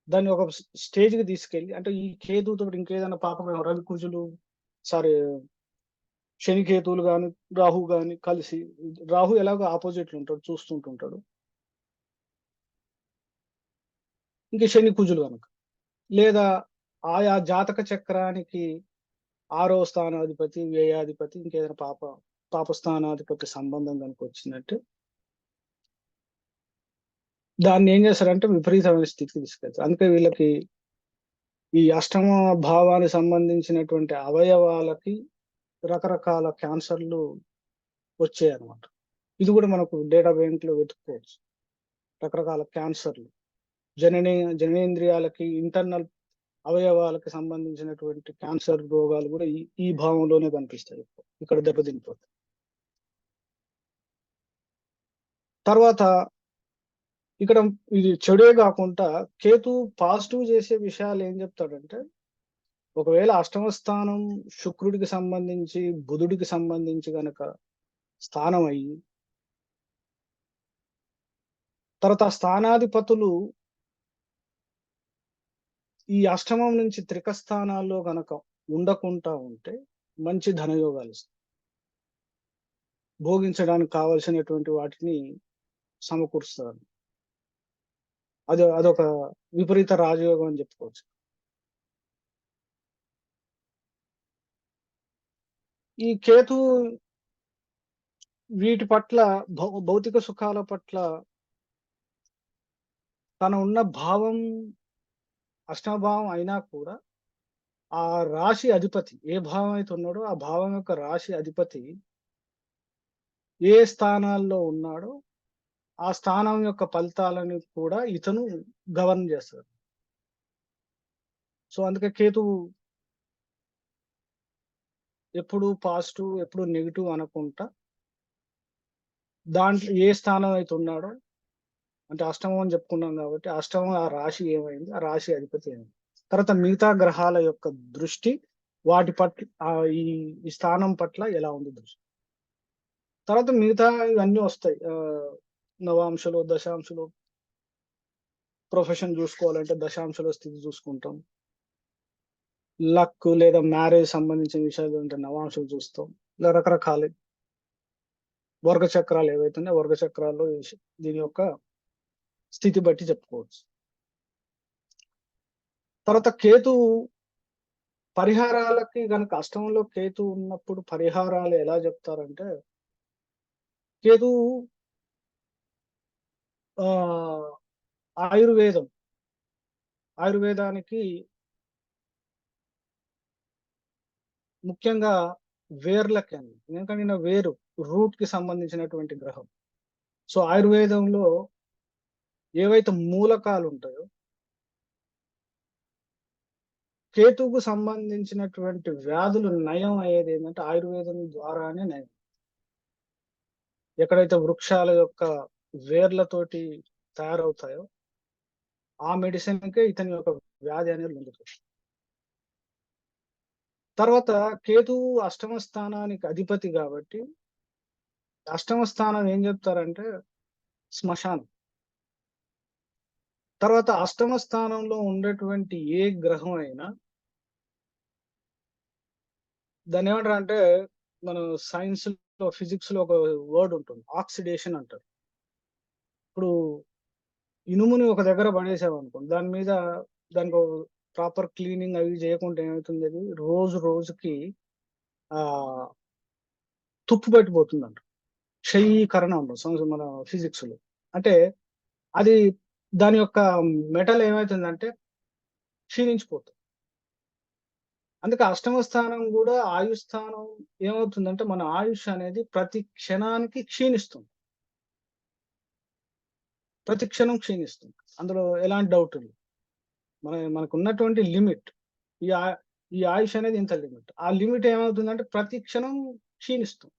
దాన్ని ఒక స్టేజ్కి తీసుకెళ్ళి, అంటే ఈ కేతుతో ఇంకేదైనా పాపం రవి కుజులు శని కేతువులు కానీ రాహు కానీ కలిసి, రాహు ఎలాగో ఆపోజిట్లు ఉంటాడు, చూస్తుంటుంటాడు. ఇంక శని కుజులు కనుక, లేదా ఆయా జాతక చక్రానికి 6వ స్థానాధిపతి, వ్యయాధిపతి, ఇంకేదైనా పాపస్థానాధిపతి సంబంధం కనుక వచ్చినట్టు దాన్ని ఏం చేస్తారంటే విపరీతమైన స్థితికి తీసుకెళ్తారు. అందుకే వీళ్ళకి ఈ అష్టమ భావానికి సంబంధించినటువంటి అవయవాలకి రకరకాల క్యాన్సర్లు వచ్చాయి అన్నమాట. ఇది కూడా మనకు డేటా బ్యాంక్ లో వెతుక్కోవచ్చు. రకరకాల క్యాన్సర్లు జననేంద్రియాలకి, ఇంటర్నల్ అవయవాలకి సంబంధించినటువంటి క్యాన్సర్ రోగాలు కూడా ఈ భావంలోనే కనిపిస్తాయి. ఇక్కడ దెబ్బతినిపోతాయి. తర్వాత ఇక్కడ ఇది చెడే కాకుండా కేతు పాజిటివ్ చేసే విషయాలు ఏం చెప్తాడంటే, ఒకవేళ అష్టమ స్థానం శుక్రుడికి సంబంధించి, బుధుడికి సంబంధించి గనక స్థానం అయ్యి, తర్వాత ఆ స్థానాధిపతులు ఈ అష్టమం నుంచి త్రిక స్థానాల్లో గనక ఉండకుండా ఉంటే మంచి ధనయోగాలు ఇస్తాయి. భోగించడానికి కావలసినటువంటి వాటిని సమకూరుస్తారు. అదొక విపరీత రాజయోగం అని చెప్పుకోవచ్చు. ఈ కేతు వీటి పట్ల, భౌతిక సుఖాల పట్ల తన ఉన్న భావం అష్టమ భావం అయినా కూడా ఆ రాశి అధిపతి ఏ భావం అయితే ఉన్నాడో ఆ భావం యొక్క రాశి అధిపతి ఏ స్థానాల్లో ఉన్నాడో ఆ స్థానం యొక్క ఫలితాలను కూడా ఇతను గవర్న్ చేస్తాడు. సో అందుకే కేతు ఎప్పుడు పాజిటివ్, ఎప్పుడు నెగిటివ్ అనకుండా దాంట్లో ఏ స్థానం అయితే ఉన్నాడో, అంటే అష్టమం అని చెప్పుకున్నాం కాబట్టి అష్టమం ఆ రాశి ఏమైంది, ఆ రాశి అధిపతి ఏమైంది, తర్వాత మిగతా గ్రహాల యొక్క దృష్టి వాటి పట్ల, ఈ స్థానం పట్ల ఎలా ఉంది దృష్టి, తర్వాత మిగతా ఇవన్నీ వస్తాయి. నవాంశలు, దశాంశలు, ప్రొఫెషన్ చూసుకోవాలంటే దశాంశల స్థితి చూసుకుంటాం. లక్ లేదా మ్యారేజ్ సంబంధించిన విషయాలు అంటే నవాంశలు చూస్తాం. ఇలా రకరకాల వర్గ చక్రాలు ఏవైతే ఉన్నాయో వర్గ చక్రాల్లో దీని యొక్క స్థితి బట్టి చెప్పుకోవచ్చు. తర్వాత కేతు పరిహారాలకి గనక అష్టమంలో కేతు ఉన్నప్పుడు పరిహారాలు ఎలా చెప్తారంటే, కేతు ఆయుర్వేదానికి ముఖ్యంగా వేర్లకి అండి. ఎందుకంటే వేరు రూట్ కి సంబంధించినటువంటి గ్రహం. సో ఆయుర్వేదంలో ఏవైతే మూలకాలు ఉంటాయో కేతువుకు సంబంధించినటువంటి వ్యాధులు నయం అయ్యేది ఏంటంటే ఆయుర్వేదం ద్వారానే నయం. ఎక్కడైతే వృక్షాల యొక్క వేర్లతోటి తయారవుతాయో ఆ మెడిసిన్కే ఇతని యొక్క వ్యాధి అనేది లొంగుతుంది. తర్వాత కేతువు అష్టమ స్థానానికి అధిపతి కాబట్టి అష్టమ స్థానం ఏం చెప్తారంటే శ్మశానం. తర్వాత అష్టమ స్థానంలో ఉండేటువంటి ఏ గ్రహం అయినా దాన్ని ఏమంటారు అంటే మన సైన్స్ లో ఫిజిక్స్ లో ఒక వర్డ్ ఉంటుంది, ఆక్సిడేషన్ అంటారు. ఇప్పుడు ఇనుముని ఒక దగ్గర పడేసామనుకోండి, దాని మీద దానికి ప్రాపర్ క్లీనింగ్ అవి చేయకుండా ఏమవుతుంది, అది రోజు రోజుకి తుప్పు పెట్టిపోతుంది అంట. క్షయీకరణ ఉంటుంది మన ఫిజిక్స్ లో. అంటే అది దాని యొక్క మెటల్ ఏమవుతుందంటే క్షీణించిపోతుంది. అందుకే అష్టమ స్థానం కూడా ఆయుష్ స్థానం ఏమవుతుందంటే మన ఆయుష్ అనేది ప్రతి క్షణానికి క్షీణిస్తుంది, ప్రతి క్షణం క్షీణిస్తుంది. అందులో ఎలాంటి డౌట్ లేదు. మనకు ఉన్నటువంటి లిమిట్, ఈ ఆయుష్ అనేది ఇంత లిమిట్. ఆ లిమిట్ ఏమవుతుందంటే ప్రతి క్షణం క్షీణిస్తుంది.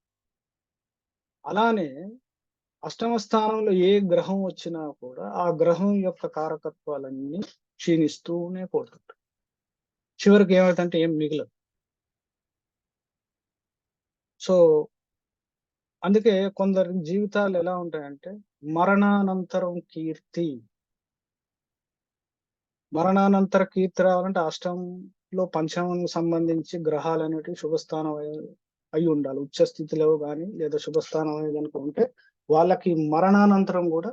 అలానే అష్టమ స్థానంలో ఏ గ్రహం వచ్చినా కూడా ఆ గ్రహం యొక్క కారకత్వాలన్నీ క్షీణిస్తూనే పోతుంటాయి. చివరికి ఏమవుతుందంటే ఏం మిగలదు. సో అందుకే కొందరి జీవితాలు ఎలా ఉంటాయంటే మరణానంతరం కీర్తి. మరణానంతర కీర్తి రావాలంటే అష్టంలో పంచమానికి సంబంధించి గ్రహాలు అనేవి శుభస్థానం అయి ఉండాలి. ఉచ్చ స్థితిలో కానీ లేదా శుభస్థానం అనేది కనుక ఉంటే వాళ్ళకి మరణానంతరం కూడా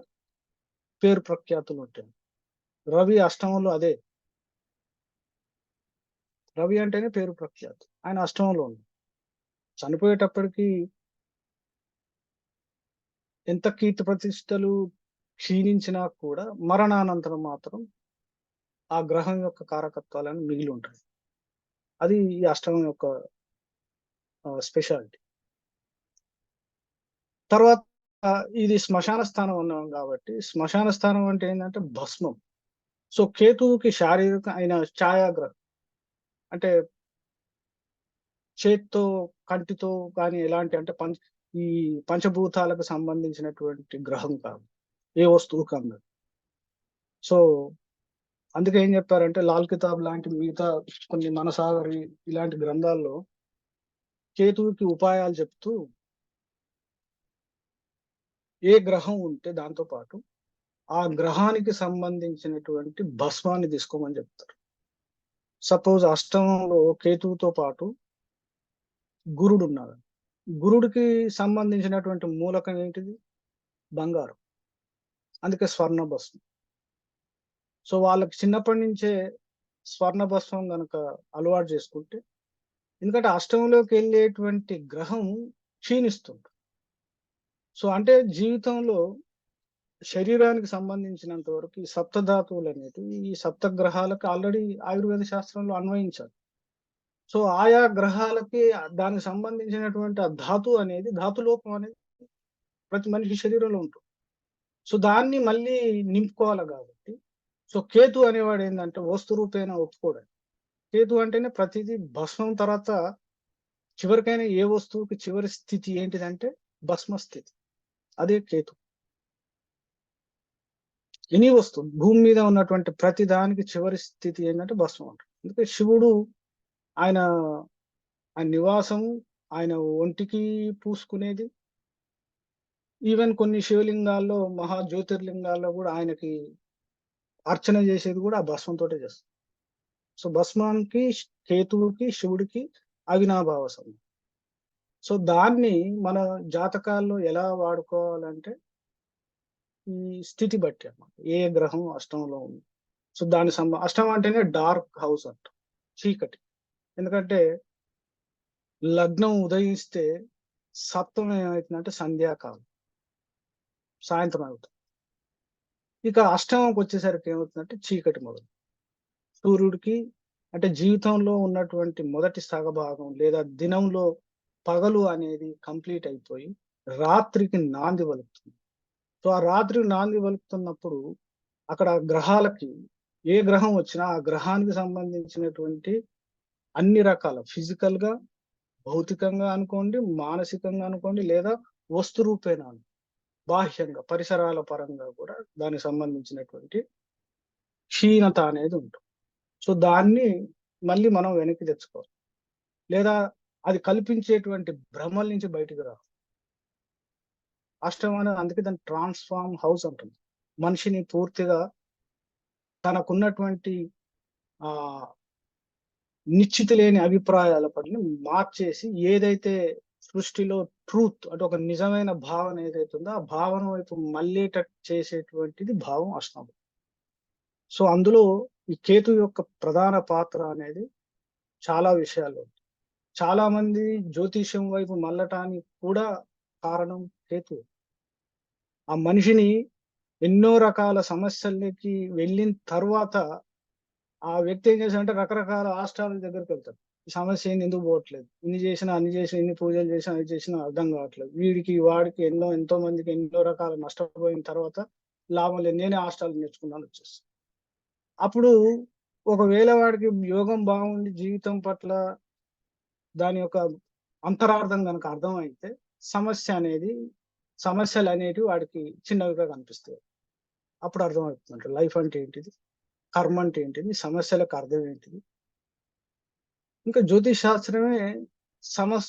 పేరు ప్రఖ్యాతులు ఉంటాయి. రవి అష్టమంలో అదే, రవి అంటేనే పేరు ప్రఖ్యాతి. ఆయన అష్టమంలో ఉంది. చనిపోయేటప్పటికి ఎంత కీర్తి ప్రతిష్టలు క్షీణించినా కూడా మరణానంతరం మాత్రం ఆ గ్రహం యొక్క కారకత్వాలను మిగిలి ఉంటాయి. అది ఈ అష్టమం యొక్క స్పెషాలిటీ. తర్వాత ఇది శ్మశాన స్థానం ఉన్నాం కాబట్టి శ్మశాన స్థానం అంటే ఏంటంటే భస్మం. సో కేతువుకి శారీరక అయిన ఛాయాగ్రహం అంటే చేత్తో కంటితో కానీ ఎలాంటి అంటే ఈ పంచభూతాలకు సంబంధించినటువంటి గ్రహం కాదు, ఏ వస్తువు కాదు. సో అందుకే ఏం చెప్పారంటే లాల్ కితాబ్ లాంటి మిగతా కొన్ని మనసాగరి ఇలాంటి గ్రంథాల్లో కేతువుకి ఉపాయాలు చెప్తూ ఏ గ్రహం ఉంటే దాంతో పాటు ఆ గ్రహానికి సంబంధించినటువంటి భస్మాన్ని తీసుకోమని చెప్తారు. సపోజ్ అష్టమంలో కేతువుతో పాటు గురుడు ఉన్నాడు. గురుడికి సంబంధించినటువంటి మూలకం ఏంటిది? బంగారం. అందుకే స్వర్ణ భస్మం. సో వాళ్ళకి చిన్నప్పటి నుంచే స్వర్ణ భస్మం కనుక అలవాటు చేసుకుంటే, ఎందుకంటే అష్టంలోకి వెళ్ళేటువంటి గ్రహం క్షీణిస్తుంది. సో అంటే జీవితంలో శరీరానికి సంబంధించినంత వరకు ఈ సప్తధాతువులు అనేటివి ఈ సప్త గ్రహాలకు ఆల్రెడీ ఆయుర్వేద శాస్త్రంలో అన్వయించారు. సో ఆయా గ్రహాలకి దానికి సంబంధించినటువంటి ఆ ధాతు అనేది ధాతులోపం అనేది ప్రతి మనిషి శరీరంలో ఉంటుంది. సో దాన్ని మళ్ళీ నింపుకోవాలి కాబట్టి సో కేతు అనేవాడు ఏంటంటే వస్తు రూపేణ ఒప్పుకోవడం. కేతు అంటేనే ప్రతిదీ భస్మం తర్వాత చివరికైనా ఏ వస్తువుకి చివరి స్థితి ఏంటిదంటే భస్మ స్థితి. అదే కేతు. ఎనీ వస్తువు భూమి మీద ఉన్నటువంటి ప్రతి దానికి చివరి స్థితి ఏంటంటే భస్మం అంటారు. అందుకే శివుడు ఆయన నివాసం ఆయన ఒంటికి పూసుకునేది. ఈవెన్ కొన్ని శివలింగాల్లో మహా జ్యోతిర్లింగాల్లో కూడా ఆయనకి అర్చన చేసేది కూడా ఆ భస్మంతోటే చేస్తారు. సో భస్మానికి, కేతువుకి, శివుడికి అవినాభావ సంబంధం. సో దాన్ని మన జాతకాల్లో ఎలా వాడుకోవాలంటే ఈ స్థితి బట్టి అన్నమాట. ఏ గ్రహం అష్టంలో ఉంది. సో దాని అష్టం అంటేనే డార్క్ హౌస్ అంట, చీకటి. ఎందుకంటే లగ్నం ఉదయిస్తే సప్తమం ఏమవుతుందంటే సంధ్యాకాలం, సాయంత్రం అవుతుంది. ఇక అష్టమంకి వచ్చేసరికి ఏమవుతుందంటే చీకటి మొదలు. సూర్యుడికి అంటే జీవితంలో ఉన్నటువంటి మొదటి సగభాగం లేదా దినంలో పగలు అనేది కంప్లీట్ అయిపోయి రాత్రికి నాంది పలుకుతుంది. సో ఆ రాత్రికి నాంది పలుకుతున్నప్పుడు అక్కడ గ్రహాలకి ఏ గ్రహం వచ్చినా ఆ గ్రహానికి సంబంధించినటువంటి అన్ని రకాల ఫిజికల్ గా, భౌతికంగా అనుకోండి, మానసికంగా అనుకోండి, లేదా వస్తు రూపేణ బాహ్యంగా పరిసరాల పరంగా కూడా దానికి సంబంధించినటువంటి క్షీణత అనేది ఉంటుంది. సో దాన్ని మళ్ళీ మనం వెనక్కి తెచ్చుకోవాలి, లేదా అది కల్పించేటువంటి భ్రమల నుంచి బయటికి రా. అష్టం అనేది అందుకే దాన్ని ట్రాన్స్ఫార్మ్ హౌస్ అంటుంది. మనిషిని పూర్తిగా తనకున్నటువంటి ఆ నిశ్చిత లేని అభిప్రాయాల పట్ల మార్చేసి ఏదైతే సృష్టిలో ట్రూత్ అంటే ఒక నిజమైన భావన ఏదైతే ఉందో ఆ భావన వైపు మళ్ళేటట్టు చేసేటువంటిది భావం అష్టం. సో అందులో ఈ కేతు యొక్క ప్రధాన పాత్ర అనేది చాలా విషయాలు. చాలా మంది జ్యోతిష్యం వైపు మళ్ళటానికి కూడా కారణం కేతు. ఆ మనిషిని ఎన్నో రకాల సమస్యలకి వెళ్ళిన తర్వాత ఆ వ్యక్తి ఏం చేశాడంటే రకరకాల ఆస్ట్రాలజీ దగ్గరికి వెళ్తాడు. ఈ సమస్య ఏంది, ఎందుకు పోవట్లేదు, ఇన్ని చేసినా అన్ని చేసినా, ఇన్ని పూజలు చేసినా అది చేసినా అర్థం కావట్లేదు, వీడికి వాడికి ఎంతో మందికి ఎన్నో రకాల నష్టపోయిన తర్వాత లాభం లేదు, నేనే ఆస్ట్రాలజీ నేర్చుకున్నాను వచ్చేసి. అప్పుడు ఒకవేళ వాడికి యోగం బాగుండి జీవితం పట్ల దాని యొక్క అంతరార్థం కనుక అర్థమైతే సమస్యలు అనేటివి వాడికి చిన్నవిగా కనిపిస్తాయి. అప్పుడు అర్థమవుతుంది లైఫ్ అంటే ఏంటిది, కర్మ అంటే ఏంటిది, సమస్యలకు అర్థం ఏంటిది. ఇంకా జ్యోతిష్ శాస్త్రమే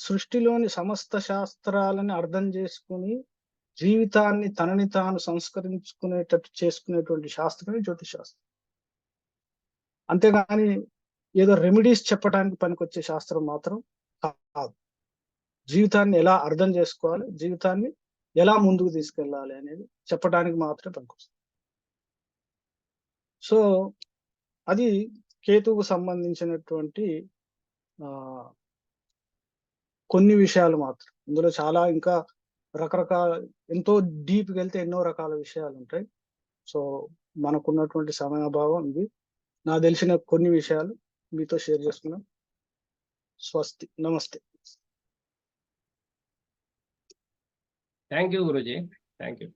సృష్టిలోని సమస్త శాస్త్రాలని అర్థం చేసుకుని జీవితాన్ని తనని తాను సంస్కరించుకునేటట్టు చేసుకునేటువంటి శాస్త్రమే జ్యోతిష్ శాస్త్రం. అంతేగాని ఏదో రెమెడీస్ చెప్పడానికి పనికొచ్చే శాస్త్రం మాత్రం కాదు. జీవితాన్ని ఎలా అర్థం చేసుకోవాలి, జీవితాన్ని ఎలా ముందుకు తీసుకెళ్ళాలి అనేది చెప్పడానికి మాత్రమే పనికొస్తుంది. సో అది కేతువుకు సంబంధించినటువంటి కొన్ని విషయాలు మాత్రం. ఇందులో చాలా ఇంకా రకరకాల ఎంతో డీప్కి వెళ్తే ఎన్నో రకాల విషయాలు ఉంటాయి. సో మనకున్నటువంటి సమయాభావం ఇది. నాకు తెలిసిన కొన్ని విషయాలు మీతో షేర్ చేసుకున్నాం. స్వస్తి, నమస్తే. Thank you Guruji, thank you.